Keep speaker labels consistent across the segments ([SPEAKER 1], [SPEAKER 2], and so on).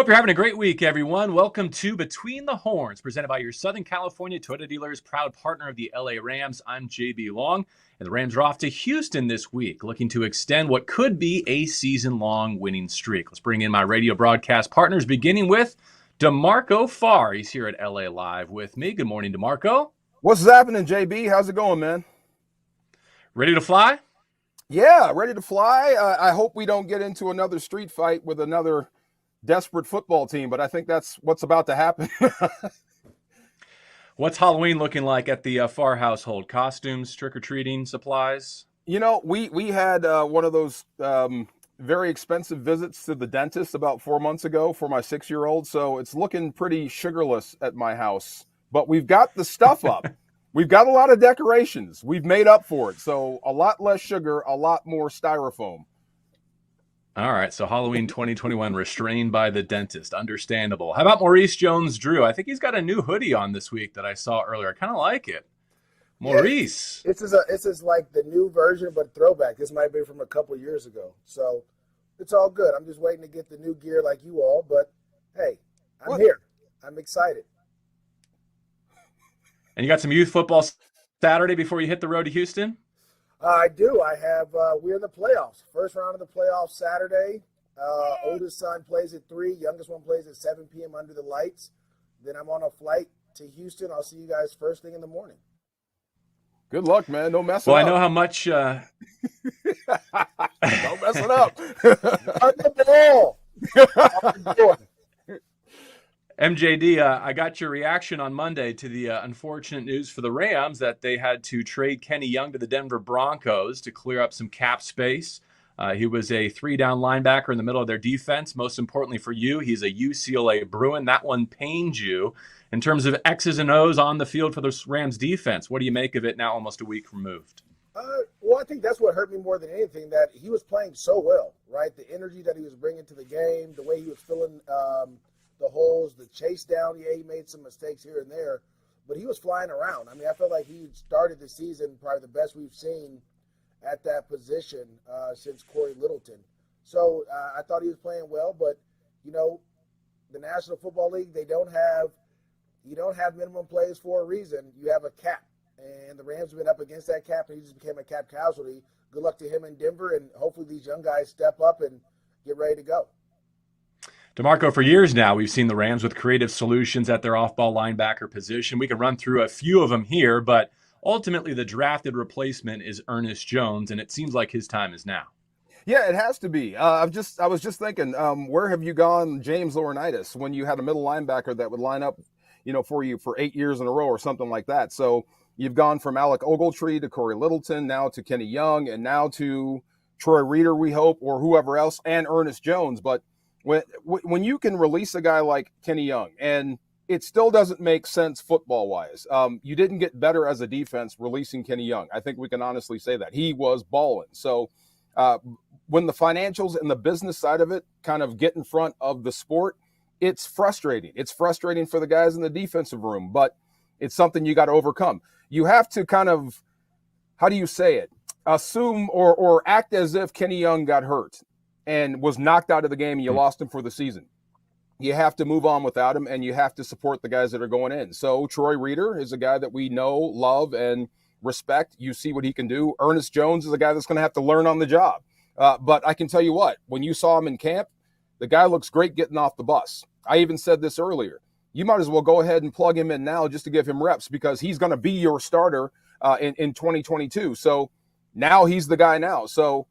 [SPEAKER 1] Hope you're having a great week, everyone. Welcome to Between the Horns, presented by your Southern California Toyota dealers, proud partner of the LA Rams. I'm JB Long, and the Rams are off to Houston this week, looking to extend what could be a season-long winning streak. Let's bring in my radio broadcast partners, beginning with DeMarco Farr. He's here at LA Live with me. Good morning, DeMarco.
[SPEAKER 2] What's happening, JB? How's it going, man?
[SPEAKER 1] Ready to fly?
[SPEAKER 2] Yeah, ready to fly. I hope we don't get into another street fight with another desperate football team, but I think that's what's about to happen.
[SPEAKER 1] What's Halloween looking like at the Farr household? Costumes, trick-or-treating, supplies?
[SPEAKER 2] You know, we had one of those very expensive visits to the dentist about 4 months ago for my 6-year-old, so it's looking pretty sugarless at my house. But we've got the stuff up. We've got a lot of decorations. We've made up for it. So a lot less sugar, a lot more styrofoam.
[SPEAKER 1] All right, so Halloween 2021, restrained by the dentist. Understandable. How about Maurice Jones-Drew? I think he's got a new hoodie on this week that I saw earlier. I kind of like it. Maurice.
[SPEAKER 3] Yeah, it's just like the new version, but throwback. This might be from a couple years ago. So it's all good. I'm just waiting to get the new gear like you all. But, hey, I'm here. I'm excited.
[SPEAKER 1] And you got some youth football Saturday before you hit the road to Houston?
[SPEAKER 3] I do. I have. We're in the playoffs. First round of the playoffs Saturday. Oldest son plays at 3. Youngest one plays at 7 p.m. under the lights. Then I'm on a flight to Houston. I'll see you guys first thing in the morning.
[SPEAKER 2] Good luck, man. Don't mess it
[SPEAKER 1] up.
[SPEAKER 2] up.
[SPEAKER 1] Well, I know how much.
[SPEAKER 2] Don't mess it up.
[SPEAKER 3] On the ball.
[SPEAKER 1] MJD, I got your reaction on Monday to the unfortunate news for the Rams that they had to trade Kenny Young to the Denver Broncos to clear up some cap space. He was a 3-down linebacker in the middle of their defense. Most importantly for you, he's a UCLA Bruin. That one pained you. In terms of X's and O's on the field for the Rams defense, what do you make of it now almost a week removed?
[SPEAKER 3] Well, I think that's what hurt me more than anything, that he was playing so well, right? The energy that he was bringing to the game, the way he was filling the holes, the chase down. Yeah, he made some mistakes here and there, but he was flying around. I mean, I felt like he started the season probably the best we've seen at that position since Corey Littleton. So I thought he was playing well, but, you know, the National Football League, you don't have minimum plays for a reason. You have a cap, and the Rams have been up against that cap, and he just became a cap casualty. Good luck to him in Denver, and hopefully these young guys step up and get ready to go.
[SPEAKER 1] DeMarco, for years now, we've seen the Rams with creative solutions at their off-ball linebacker position. We can run through a few of them here, but ultimately the drafted replacement is Ernest Jones, and it seems like his time is now.
[SPEAKER 2] Yeah, it has to be. I was just thinking, where have you gone, James Laurinaitis, when you had a middle linebacker that would line up, for you for 8 years in a row or something like that? So you've gone from Alec Ogletree to Corey Littleton, now to Kenny Young, and now to Troy Reeder, we hope, or whoever else, and Ernest Jones. But when you can release a guy like Kenny Young, and it still doesn't make sense football-wise, you didn't get better as a defense releasing Kenny Young. I think we can honestly say that. He was balling. So when the financials and the business side of it kind of get in front of the sport, it's frustrating. It's frustrating for the guys in the defensive room, but it's something you got to overcome. You have to kind of, how do you say it, assume or act as if Kenny Young got hurt and was knocked out of the game and you lost him for the season. You have to move on without him, and you have to support the guys that are going in. So Troy Reeder is a guy that we know, love, and respect. You see what he can do. Ernest Jones is a guy that's going to have to learn on the job. But I can tell you what, when you saw him in camp, the guy looks great getting off the bus. I even said this earlier. You might as well go ahead and plug him in now just to give him reps, because he's going to be your starter in 2022. So now he's the guy now. So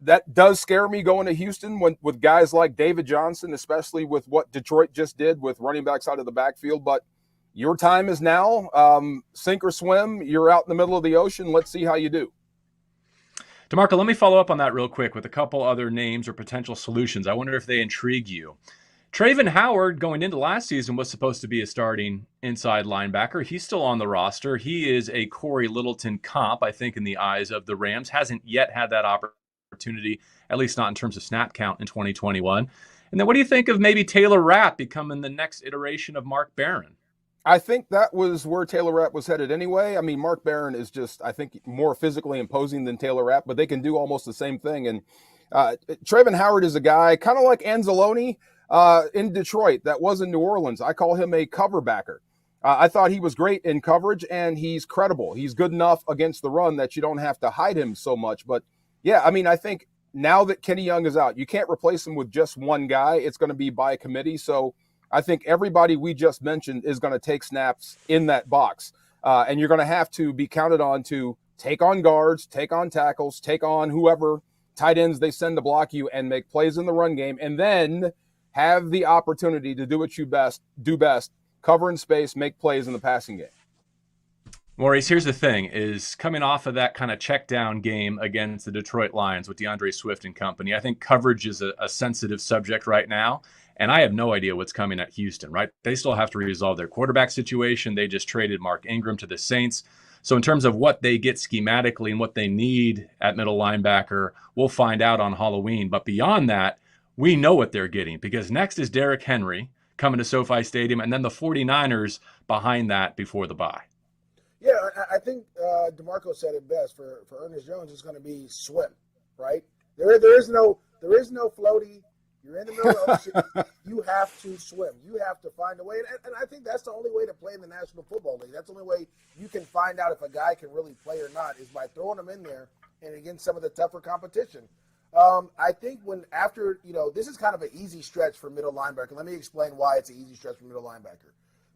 [SPEAKER 2] that does scare me going to Houston with guys like David Johnson, especially with what Detroit just did with running backs out of the backfield. But your time is now. Sink or swim. You're out in the middle of the ocean. Let's see how you do.
[SPEAKER 1] DeMarco, let me follow up on that real quick with a couple other names or potential solutions. I wonder if they intrigue you. Travon Howard, going into last season, was supposed to be a starting inside linebacker. He's still on the roster. He is a Corey Littleton comp, I think, in the eyes of the Rams. Hasn't yet had that opportunity, at least not in terms of snap count in 2021. And then what do you think of maybe Taylor Rapp becoming the next iteration of Mark Barron?
[SPEAKER 2] I think that was where Taylor Rapp was headed anyway. I mean, Mark Barron is just, I think, more physically imposing than Taylor Rapp, but they can do almost the same thing. And Travon Howard is a guy kind of like Anzalone. in Detroit that was in New Orleans. I call him a cover backer. I thought he was great in coverage, and he's credible. He's good enough against the run that you don't have to hide him so much. But, yeah, I mean, I think now that Kenny Young is out, you can't replace him with just one guy. It's going to be by committee. So I think everybody we just mentioned is going to take snaps in that box. And you're going to have to be counted on to take on guards, take on tackles, take on whoever tight ends they send to block you and make plays in the run game, and then have the opportunity to do what you do best, cover in space, make plays in the passing game.
[SPEAKER 1] Maurice, here's the thing, is coming off of that kind of check down game against the Detroit Lions with DeAndre Swift and company, I think coverage is a sensitive subject right now, and I have no idea what's coming at Houston, right? They still have to resolve their quarterback situation. They just traded Mark Ingram to the Saints. So in terms of what they get schematically and what they need at middle linebacker, we'll find out on Halloween. But beyond that, we know what they're getting, because next is Derrick Henry coming to SoFi Stadium, and then the 49ers behind that before the bye.
[SPEAKER 3] Yeah, I think DeMarco said it best. For Ernest Jones, it's going to be swim, right? There is no floaty. You're in the middle of the ocean. You have to swim. You have to find a way. And I think that's the only way to play in the National Football League. That's the only way you can find out if a guy can really play or not, is by throwing him in there and against some of the tougher competition. I think this is kind of an easy stretch for middle linebacker. Let me explain why it's an easy stretch for middle linebacker.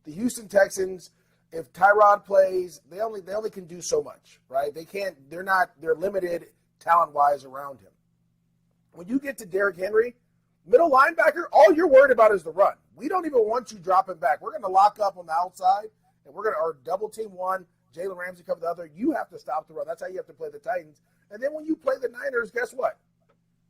[SPEAKER 3] The Houston Texans, if Tyrod plays, they only can do so much, right? They're limited talent-wise around him. When you get to Derrick Henry, middle linebacker, all you're worried about is the run. We don't even want you dropping back. We're going to lock up on the outside, and we're going to double team one, Jalen Ramsey cover the other. You have to stop the run. That's how you have to play the Titans. And then when you play the Niners, guess what?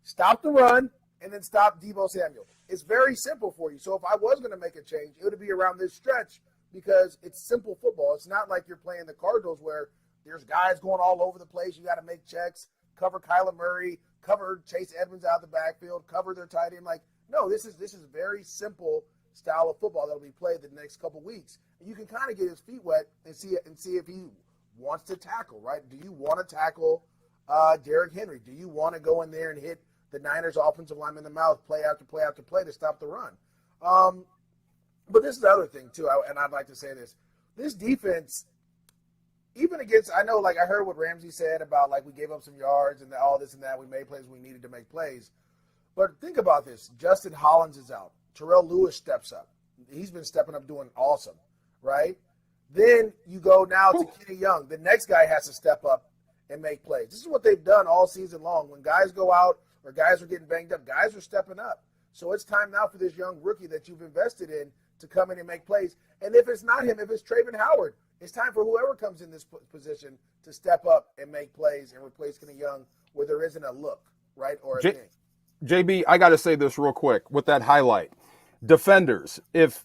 [SPEAKER 3] Stop the run and then stop Deebo Samuel. It's very simple for you. So if I was going to make a change, it would be around this stretch, because it's simple football. It's not like you're playing the Cardinals where there's guys going all over the place. You got to make checks, cover Kyler Murray, cover Chase Edmonds out of the backfield, cover their tight end. No, this is a very simple style of football that will be played the next couple weeks. And you can kind of get his feet wet and see if he wants to tackle, right? Do you want to tackle Derrick Henry? Do you want to go in there and hit the Niners offensive lineman in the mouth play after play after play to stop the run? But this is the other thing, too, and I'd like to say this. This defense, even against – I know, I heard what Ramsey said about, we gave up some yards and all this and that. We made plays we needed to make plays. But think about this. Justin Hollins is out. Terrell Lewis steps up. He's been stepping up doing awesome, right? Then you go now to Kenny Young. The next guy has to step up and make plays. This is what they've done all season long. When guys go out or guys are getting banged up, guys are stepping up. So it's time now for this young rookie that you've invested in to come in and make plays. And if it's not him, if it's Trayvon Howard, it's time for whoever comes in this position to step up and make plays and replace Kenny Young where there isn't a look, right, or a thing.
[SPEAKER 2] JB, I got to say this real quick with that highlight. Defenders, if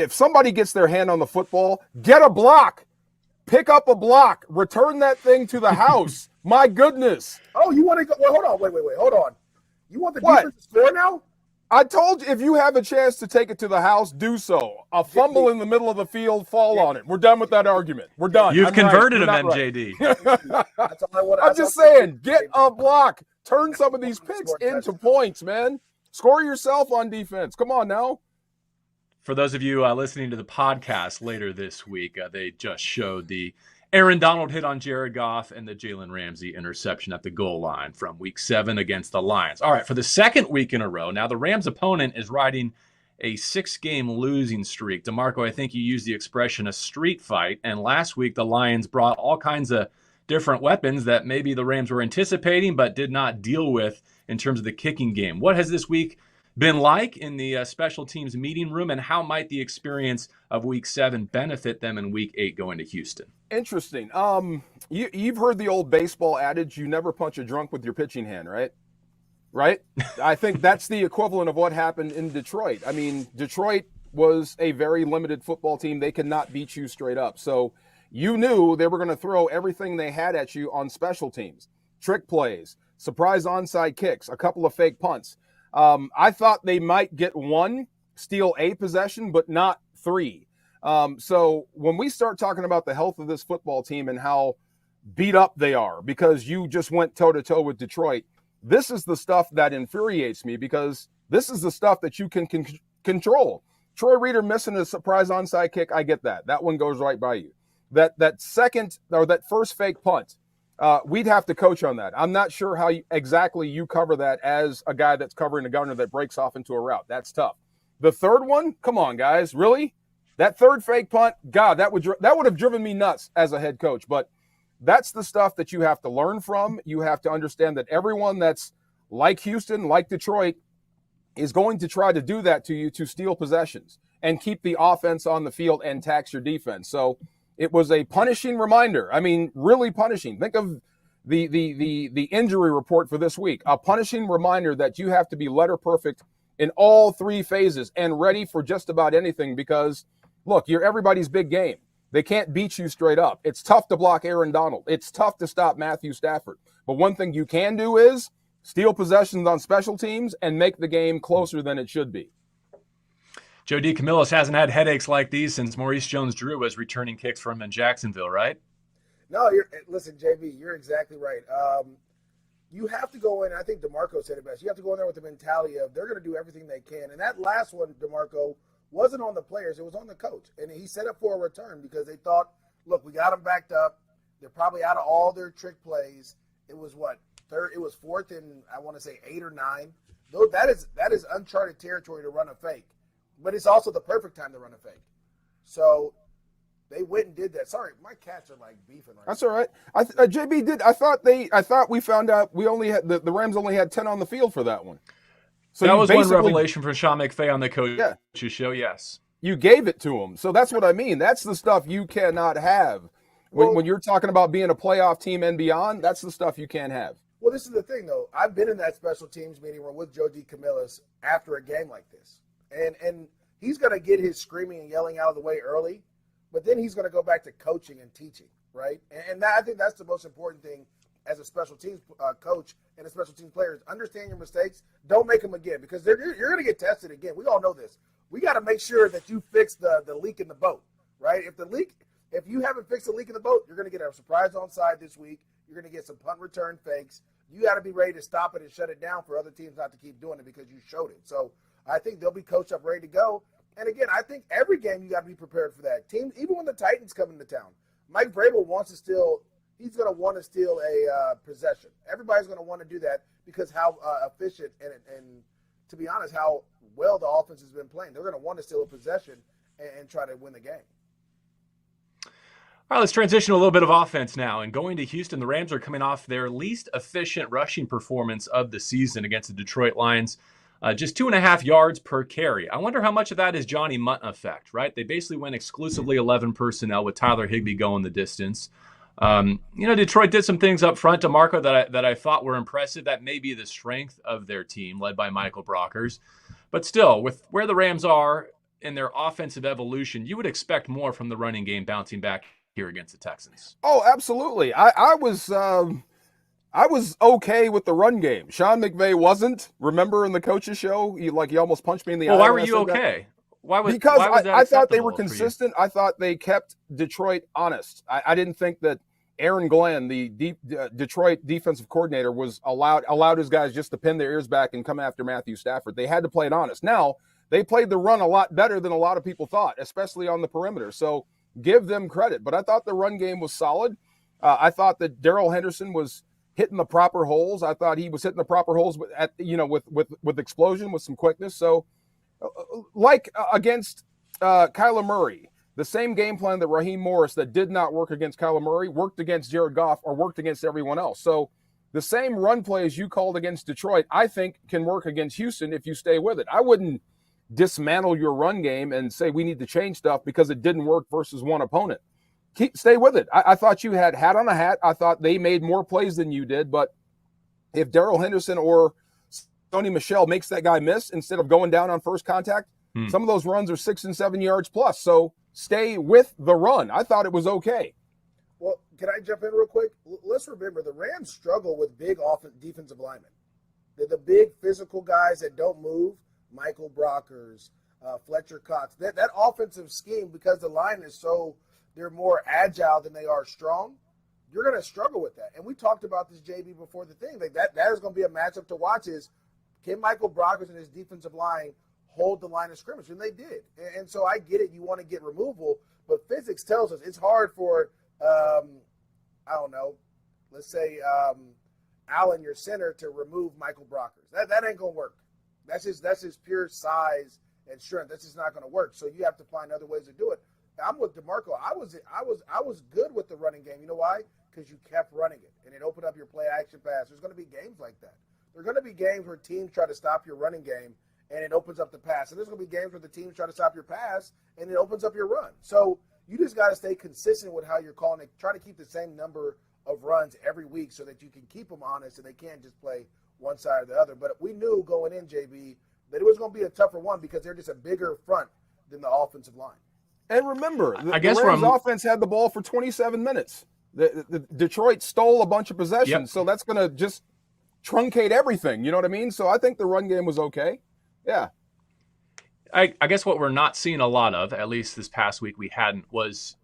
[SPEAKER 2] somebody gets their hand on the football, get a block. Pick up a block. Return that thing to the house. My goodness.
[SPEAKER 3] Oh, you want to go? Well, hold on. Wait. Hold on. You want the defense to score now?
[SPEAKER 2] I told you, if you have a chance to take it to the house, do so. A fumble in the middle of the field, fall on it. We're done with that argument. We're done.
[SPEAKER 1] You've converted him, MJD.
[SPEAKER 3] That's all I want.
[SPEAKER 2] I'm just saying, get a block. Turn some of these picks into points, man. Score yourself on defense. Come on now.
[SPEAKER 1] For those of you listening to the podcast later this week, they just showed the Aaron Donald hit on Jared Goff and the Jalen Ramsey interception at the goal line from Week 7 against the Lions. All right, for the second week in a row, now the Rams' opponent is riding a 6-game losing streak. DeMarco, I think you used the expression a street fight, and last week the Lions brought all kinds of different weapons that maybe the Rams were anticipating but did not deal with in terms of the kicking game. What has this week been like in the special teams meeting room, and how might the experience of Week 7 benefit them in Week 8 going to Houston?
[SPEAKER 2] Interesting. You've heard the old baseball adage, you never punch a drunk with your pitching hand, right? Right? I think that's the equivalent of what happened in Detroit. I mean, Detroit was a very limited football team. They could not beat you straight up. So you knew they were going to throw everything they had at you on special teams. Trick plays, surprise onside kicks, a couple of fake punts. I thought they might get one, steal a possession, but not 3. So when we start talking about the health of this football team and how beat up they are because you just went toe-to-toe with Detroit, this is the stuff that infuriates me, because This is the stuff that you can control. Troy Reader missing a surprise onside kick, I get that. That one goes right by you. That second or that first fake punt, we'd have to coach on that. I'm not sure how exactly you cover that as a guy that's covering a gunner that breaks off into a route. That's tough. The third one, come on, guys, really? That third fake punt, God, that would have driven me nuts as a head coach. But that's the stuff that you have to learn from. You have to understand that everyone that's like Houston, like Detroit, is going to try to do that to you to steal possessions and keep the offense on the field and tax your defense. So it was a punishing reminder. I mean, really punishing. Think of the injury report for this week. A punishing reminder that you have to be letter perfect in all three phases and ready for just about anything because, look, you're everybody's big game. They can't beat you straight up. It's tough to block Aaron Donald. It's tough to stop Matthew Stafford. But one thing you can do is steal possessions on special teams and make the game closer than it should be.
[SPEAKER 1] Joe DeCamillis hasn't had headaches like these since Maurice Jones-Drew was returning kicks from him in Jacksonville, right?
[SPEAKER 3] No, listen, JB, you're exactly right. You have to go in, I think DeMarco said it best, you have to go in there with the mentality of they're going to do everything they can. And that last one, DeMarco, wasn't on the players, it was on the coach. And he set up for a return because they thought, look, we got them backed up. They're probably out of all their trick plays. It was third? It was fourth and I want to say 8 or 9. Though that is uncharted territory to run a fake. But it's also the perfect time to run a fake. So they went and did that. Sorry, my cats are like beefing right
[SPEAKER 2] That's now. All right. JB did. I thought we found out we only had the Rams only had 10 on the field for that one.
[SPEAKER 1] So that was one revelation from Sean McVay on the coach's show. Yes,
[SPEAKER 2] you gave it to him. So that's what I mean. That's the stuff you cannot have when you're talking about being a playoff team and beyond. That's the stuff you can't have.
[SPEAKER 3] Well, this is the thing though. I've been in that special teams meeting room with Joe DeCamillis after a game like this. And he's going to get his screaming and yelling out of the way early, but then he's going to go back to coaching and teaching, right? And I think that's the most important thing as a special teams coach and a special teams player is understand your mistakes. Don't make them again because you're going to get tested again. We all know this. We got to make sure that you fix the leak in the boat, right? If you haven't fixed the leak in the boat, you're going to get a surprise onside this week. You're going to get some punt return fakes. You got to be ready to stop it and shut it down for other teams not to keep doing it because you showed it. So I think they'll be coached up, ready to go. And again, I think every game you got to be prepared for that. Team, even when the Titans come into town, Mike Vrabel he's going to want to steal a possession. Everybody's going to want to do that because how efficient and to be honest, how well the offense has been playing. They're going to want to steal a possession and try to win the game.
[SPEAKER 1] All right, let's transition to a little bit of offense now. And going to Houston, the Rams are coming off their least efficient rushing performance of the season against the Detroit Lions. Just 2.5 yards per carry. I wonder how much of that is Johnny Mutt effect, right? They basically went exclusively 11 personnel with Tyler Higbee going the distance. Detroit did some things up front to Marco that I thought were impressive. That may be the strength of their team, led by Michael Brockers. But still, with where the Rams are in their offensive evolution, you would expect more from the running game bouncing back here against the Texans.
[SPEAKER 2] Oh, absolutely. I was okay with the run game. Sean McVay wasn't. Remember in the coaches show, he almost punched me in the eye.
[SPEAKER 1] Why were you okay?
[SPEAKER 2] Because I thought they were consistent. I thought they kept Detroit honest. I didn't think that Aaron Glenn, the Detroit defensive coordinator, was allowed his guys just to pin their ears back and come after Matthew Stafford. They had to play it honest. Now, they played the run a lot better than a lot of people thought, especially on the perimeter. So give them credit. But I thought the run game was solid. I thought that Darrell Henderson was hitting the proper holes. I thought he was hitting the proper holes with explosion, with some quickness. So against Kyler Murray, the same game plan that Raheem Morris that did not work against Kyler Murray worked against Jared Goff or worked against everyone else. So the same run plays you called against Detroit, I think can work against Houston if you stay with it. I wouldn't dismantle your run game and say we need to change stuff because it didn't work versus one opponent. Stay with it. I thought you had hat on a hat. I thought they made more plays than you did. But if Darrell Henderson or Sony Michel makes that guy miss instead of going down on first contact, some of those runs are 6 and 7 yards plus. So stay with the run. I thought it was okay.
[SPEAKER 3] Well, can I jump in real quick? Let's remember the Rams struggle with big defensive linemen. They're the big physical guys that don't move. Michael Brockers, Fletcher Cox. That offensive scheme, because the line is they're more agile than they are strong, you're going to struggle with that. And we talked about this, JB, before the thing. That is going to be a matchup to watch is Can Michael Brockers and his defensive line hold the line of scrimmage? And they did. And so I get it. You want to get removal, but physics tells us it's hard for, I don't know, let's say Allen, your center, to remove Michael Brockers. That ain't going to work. That's his pure size and strength. That's just not going to work. So you have to find other ways to do it. I'm with DeMarco. I was good with the running game. You know why? Because you kept running it, and it opened up your play action pass. There's going to be games like that. There are going to be games where teams try to stop your running game, and it opens up the pass. And there's going to be games where the teams try to stop your pass, and it opens up your run. So you just got to stay consistent with how you're calling it. Try to keep the same number of runs every week so that you can keep them honest and they can't just play one side or the other. But we knew going in, JB, that it was going to be a tougher one because they're just a bigger front than the offensive line.
[SPEAKER 2] And remember, the
[SPEAKER 1] Rams
[SPEAKER 2] offense had the ball for 27 minutes. The Detroit stole a bunch of possessions, so that's going to just truncate everything. You know what I mean? So I think the run game was okay. Yeah.
[SPEAKER 1] I guess what we're not seeing a lot of, at least this past week we hadn't, was,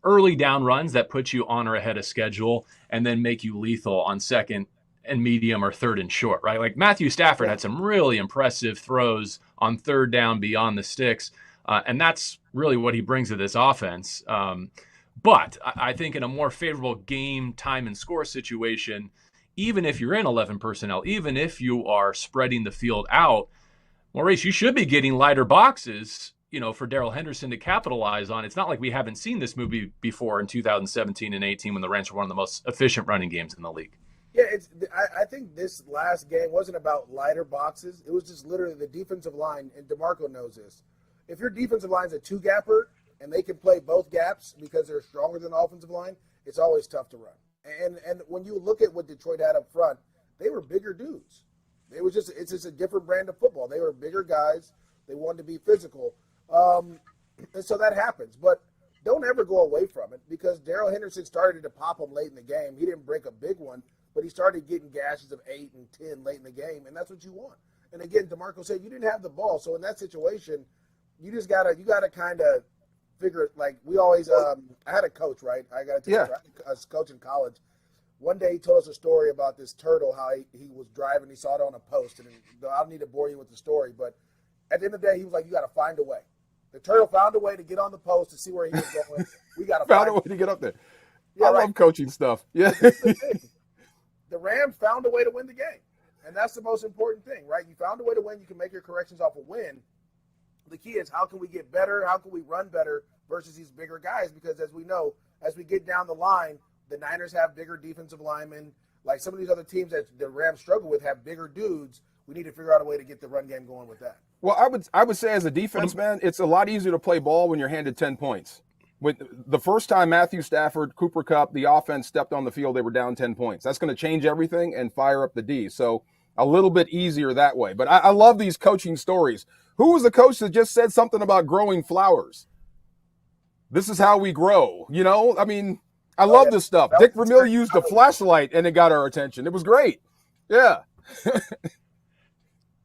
[SPEAKER 1] early down runs that put you on or ahead of schedule and then make you lethal on second and medium or third and short, right? Like Matthew Stafford had some really impressive throws on third down beyond the sticks. And that's really what he brings to this offense. But I think in a more favorable game, time, and score situation, even if you're in 11 personnel, even if you are spreading the field out, Maurice, you should be getting lighter boxes, for Darrell Henderson to capitalize on. It's not like we haven't seen this movie before in 2017 and 18 when the Rams were one of the most efficient running games in the league.
[SPEAKER 3] Yeah, I think this last game wasn't about lighter boxes. It was just literally the defensive line, and DeMarco knows this. If your defensive line's a two-gapper and they can play both gaps because they're stronger than the offensive line, it's always tough to run. And when you look at what Detroit had up front, they were bigger dudes. It's just a different brand of football. They were bigger guys. They wanted to be physical. And so that happens. But don't ever go away from it because Darrell Henderson started to pop them late in the game. He didn't break a big one, but he started getting gashes of 8 and 10 late in the game, and that's what you want. And again, DeMarco said you didn't have the ball. So in that situation, you gotta kind of figure it. Like we always, I had a coach, right? I got to tell you, I was a coach in college. One day he told us a story about this turtle, how he was driving, he saw it on a post, and I don't need to bore you with the story, but at the end of the day, he was like, you got to find a way. The turtle found a way to get on the post to see where he was going. We got to
[SPEAKER 2] find a way to get up there. Yeah, I love coaching stuff. Yeah.
[SPEAKER 3] The Rams found a way to win the game, and that's the most important thing, right? You found a way to win. You can make your corrections off a win. The key is how can we get better? How can we run better versus these bigger guys? Because as we know, as we get down the line, the Niners have bigger defensive linemen. Like some of these other teams that the Rams struggle with have bigger dudes. We need to figure out a way to get the run game going with that.
[SPEAKER 2] Well, I would say as a defense, man, it's a lot easier to play ball when you're handed 10 points. With the first time Matthew Stafford, Cooper Kupp, the offense stepped on the field, they were down 10 points. That's going to change everything and fire up the D. So a little bit easier that way. But I love these coaching stories. Who was the coach that just said something about growing flowers? This is how we grow. I mean, I love this stuff. Dick Vermeil used a flashlight and it got our attention. It was great. Yeah.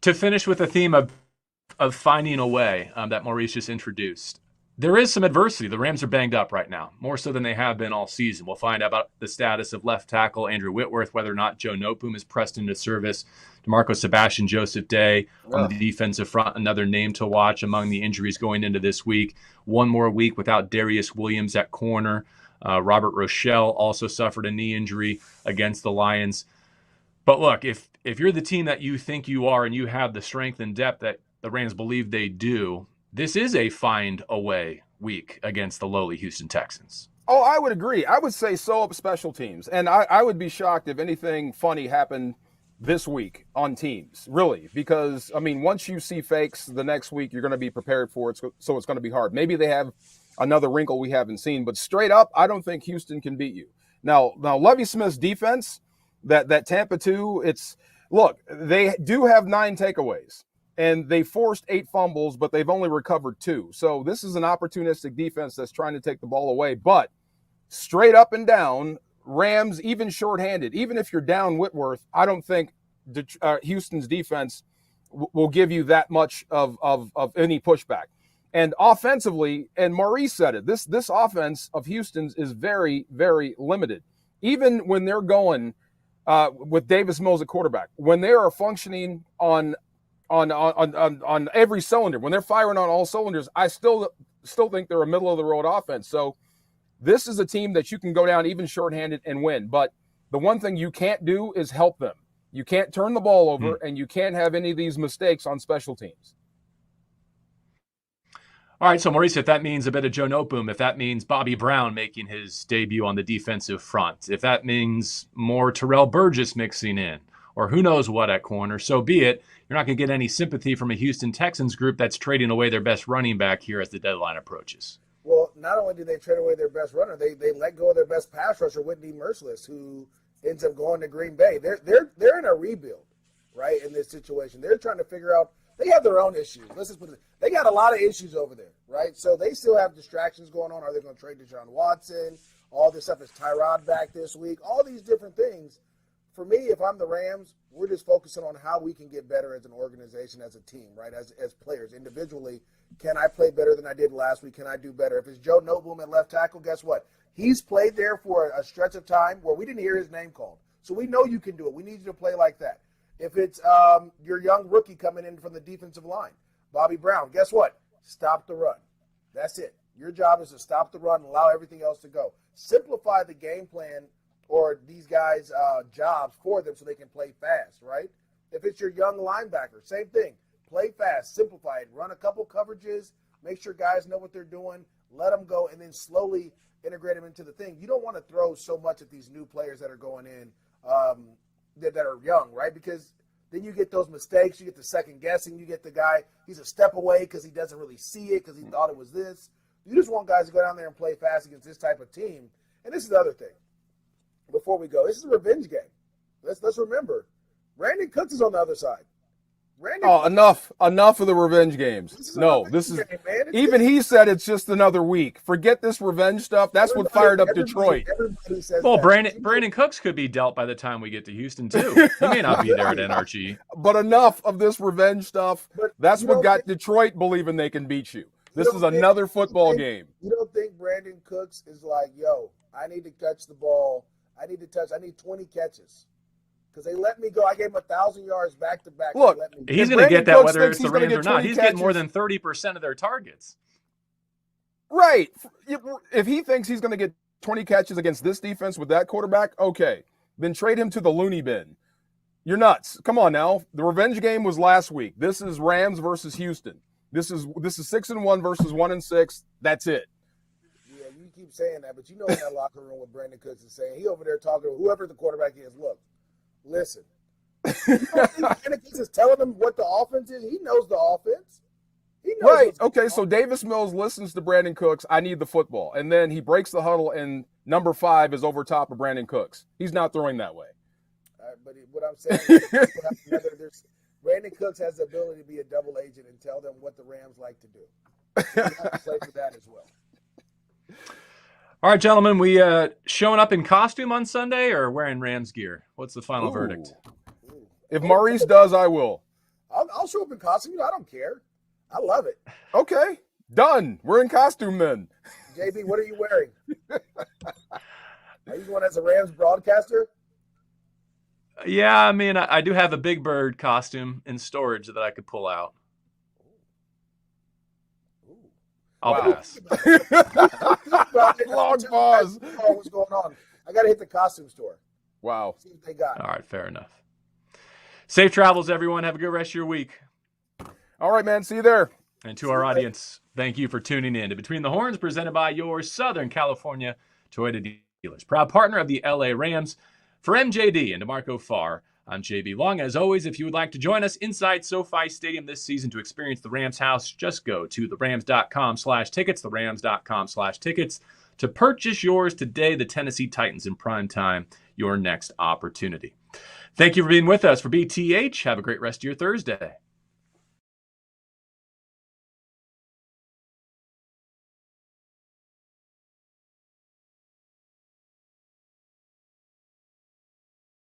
[SPEAKER 1] To finish with the theme of finding a way that Maurice just introduced, there is some adversity. The Rams are banged up right now, more so than they have been all season. We'll find out about the status of left tackle Andrew Whitworth, whether or not Joe Noteboom is pressed into service. DeMarco Sebastian, Joseph Day on the defensive front, another name to watch among the injuries going into this week. One more week without Darious Williams at corner. Robert Rochelle also suffered a knee injury against the Lions. But look, if you're the team that you think you are and you have the strength and depth that the Rams believe they do, this is a find a way week against the lowly Houston Texans.
[SPEAKER 2] Oh, I would agree. I would say sew up special teams. And I would be shocked if anything funny happened this week on teams, really. Because, I mean, once you see fakes the next week, you're going to be prepared for it, so it's going to be hard. Maybe they have another wrinkle we haven't seen. But straight up, I don't think Houston can beat you. Now Lovie Smith's defense, that Tampa 2, look, they do have 9 takeaways. And they forced 8 fumbles, but they've only recovered 2. So this is an opportunistic defense that's trying to take the ball away. But straight up and down, Rams, even shorthanded, even if you're down Whitworth, I don't think Houston's defense will give you that much of any pushback. And offensively, and Maurice said it, this offense of Houston's is very, very limited. Even when they're going with Davis Mills at quarterback. When they are functioning on every cylinder, when they're firing on all cylinders, I still think they're a middle of the road offense. So this is a team that you can go down even shorthanded and win. But the one thing you can't do is help them. You can't turn the ball over, and you can't have any of these mistakes on special teams.
[SPEAKER 1] All right, so Maurice, if that means a bit of Joe Noteboom, if that means Bobby Brown making his debut on the defensive front, if that means more Terrell Burgess mixing in, or who knows what at corner, so be it. You're not going to get any sympathy from a Houston Texans group that's trading away their best running back here as the deadline approaches.
[SPEAKER 3] Well, not only did they trade away their best runner, they let go of their best pass rusher, Whitney Merciless, who ends up going to Green Bay. They're in a rebuild, right, in this situation. They're trying to figure out. They have their own issues. Let's just put it. They got a lot of issues over there, right? So they still have distractions going on. Are they going to trade Deshaun Watson? All this stuff. Is Tyrod back this week? All these different things. For me, if I'm the Rams, we're just focusing on how we can get better as an organization, as a team, right? As players, individually. Can I play better than I did last week? Can I do better? If it's Joe Noteboom at left tackle, guess what? He's played there for a stretch of time where we didn't hear his name called. So we know you can do it. We need you to play like that. If it's your young rookie coming in from the defensive line, Bobby Brown, guess what? Stop the run. That's it. Your job is to stop the run and allow everything else to go. Simplify the game plan or these guys' jobs for them so they can play fast, right? If it's your young linebacker, same thing. Play fast, simplify it, run a couple coverages, make sure guys know what they're doing, let them go, and then slowly integrate them into the thing. You don't want to throw so much at these new players that are going in that are young, right? Because then you get those mistakes, you get the second guessing, you get the guy, he's a step away because he doesn't really see it because he thought it was this. You just want guys to go down there and play fast against this type of team. And this is the other thing. Before we go, this is a revenge game. Let's remember, Brandon Cooks is on the other side.
[SPEAKER 2] Enough of the revenge games. This is even he said it's just another week. Forget this revenge stuff. That's what fired up Detroit.
[SPEAKER 1] Well, Brandon Cooks could be dealt by the time we get to Houston too. He may not be there at NRG.
[SPEAKER 2] But enough of this revenge stuff. That's what got Detroit believing they can beat you. This is another football game.
[SPEAKER 3] You don't think Brandon Cooks is like, yo, I need to catch the ball. I need 20 catches. Because they let me go. I gave him 1,000 yards back to back.
[SPEAKER 2] Look,
[SPEAKER 1] he's going to get that whether it's the Rams or not. He's getting more than 30% of their targets.
[SPEAKER 2] Right. If he thinks he's going to get 20 catches against this defense with that quarterback, okay. Then trade him to the loony bin. You're nuts. Come on now. The revenge game was last week. This is Rams versus Houston. This is 6-1 versus 1-6. That's it.
[SPEAKER 3] Yeah, you keep saying that, but you know in that locker room what Brandon Cooks is saying. He over there talking to whoever the quarterback is. Look. Listen, you don't think Brandon Cooks is telling him what the offense is? He knows the offense. He knows
[SPEAKER 2] right. Okay, so Davis Mills listens to Brandon Cooks. I need the football. And then he breaks the huddle, and number 5 is over top of Brandon Cooks. He's not throwing that way.
[SPEAKER 3] But what I'm saying is Brandon Cooks has the ability to be a double agent and tell them what the Rams like to do. You have to play for that as well.
[SPEAKER 1] All right, gentlemen, we showing up in costume on Sunday or wearing Rams gear? What's the final verdict?
[SPEAKER 2] If Maurice does, I will.
[SPEAKER 3] I'll show up in costume. I don't care. I love it.
[SPEAKER 2] Okay, done. We're in costume then.
[SPEAKER 3] JB, what are you wearing? Are you going as a Rams broadcaster?
[SPEAKER 1] Yeah, I mean, I do have a Big Bird costume in storage that I could pull out. I'll pass.
[SPEAKER 2] Long pause.
[SPEAKER 3] What's going on? I got to hit the costume store.
[SPEAKER 2] Wow.
[SPEAKER 3] See what they got.
[SPEAKER 1] All right, fair enough. Safe travels, everyone. Have a good rest of your week.
[SPEAKER 2] All right, man. See you there.
[SPEAKER 1] And to our audience, thank you for tuning in to Between the Horns, presented by your Southern California Toyota dealers. Proud partner of the LA Rams. For MJD and DeMarco Farr, I'm JB Long. As always, if you would like to join us inside SoFi Stadium this season to experience the Rams house, just go to therams.com/tickets, therams.com/tickets to purchase yours today. The Tennessee Titans in prime time, your next opportunity. Thank you for being with us for BTH. Have a great rest of your Thursday.